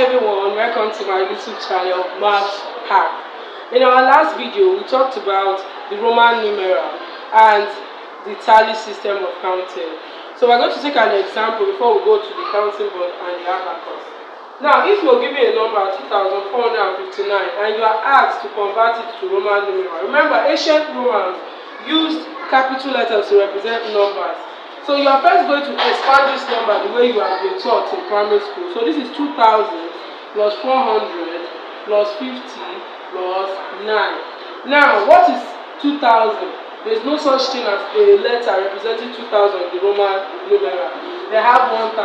everyone, welcome to my YouTube channel, Math Hack. In our last video, we talked about the Roman numeral and the tally system of counting. So we're going to take an example before we go to the counting board and the abacus. Now, if you're given a number 2459 and you are asked to convert it to Roman numeral, remember ancient Romans used capital letters to represent numbers. So you are first going to expand this number the way you have been taught in primary school. So this is 2000 plus 400 plus 50 plus 9. Now, what is 2000? There is no such thing as a letter representing 2000 in the Roman numeral. They have 1000.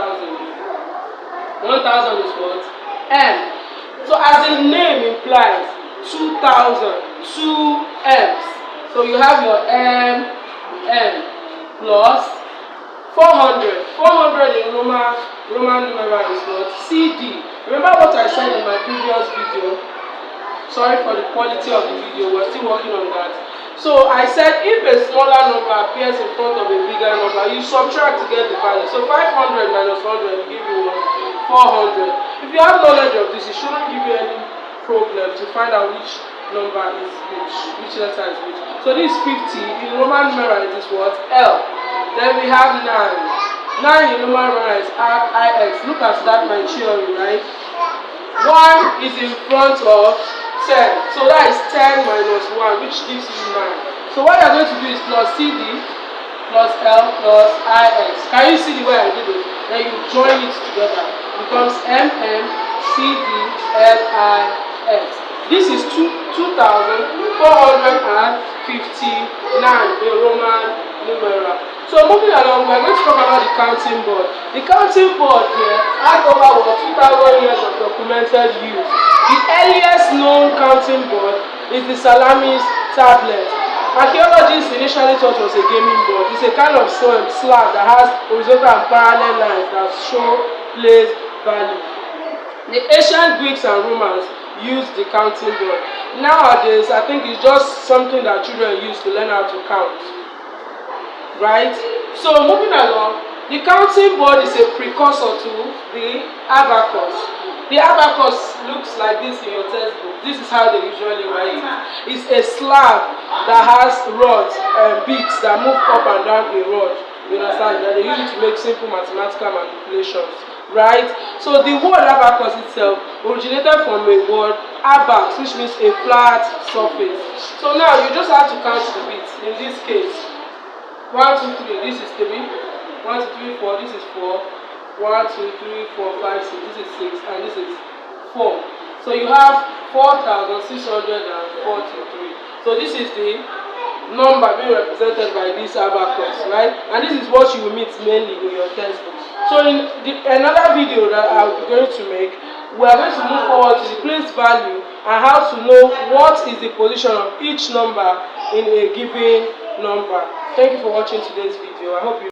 1000 is what? M. So as the name implies, 2000, 2 M's. So you have your M plus 400. 400 in Roman numeral is what? CD. Remember what I said in my previous video? Sorry for the quality of the video, we're still working on that. So I said if a smaller number appears in front of a bigger number, you subtract to get the value. So 500 minus 100 will give you what? 400. If you have knowledge of this, it shouldn't give you any problem to find out which number is which letter is which. So this is 50. In Roman numeral it is what? L. Then we have 9. 9 in Roman numeral is IX. Look at that, my theory, right? 1 is in front of 10. So that is 10 minus 1, which gives you 9. So what you are going to do is plus CD plus L plus IX. Can you see the way I did it? Then you join it together. It becomes MMCDLIX. This is 2459 in Roman numeral. So moving along, we are going to talk about the counting board. The counting board here has over 2000 years of documented use. The earliest known counting board is the Salamis tablet. Archaeologists initially thought it was a gaming board. It's a kind of slab that has horizontal and parallel lines that show place value. The ancient Greeks and Romans used the counting board. Nowadays, I think it's just something that children use to learn how to count. Right? So moving along, the counting board is a precursor to the abacus. The abacus looks like this in your textbook. This is how they usually write it. It's a slab that has rods and beats that move up and down a rod. You understand? That they use it to make simple mathematical manipulations. Right? So the word abacus itself originated from a word abax, which means a flat surface. So now you just have to count the beats. In this case, 1, 2, 3, this is 3. 1, 2, 3, 4, this is 4. 1, 2, 3, 4, 5, 6, this is 6, and this is 4. So you have 4,643. So this is the number being represented by this abacus, right? And this is what you will meet mainly in your textbook. So in another video that I'm going to make, we are going to move forward to the place value and how to know what is the position of each number in a given number. Thank you for watching today's video. I hope you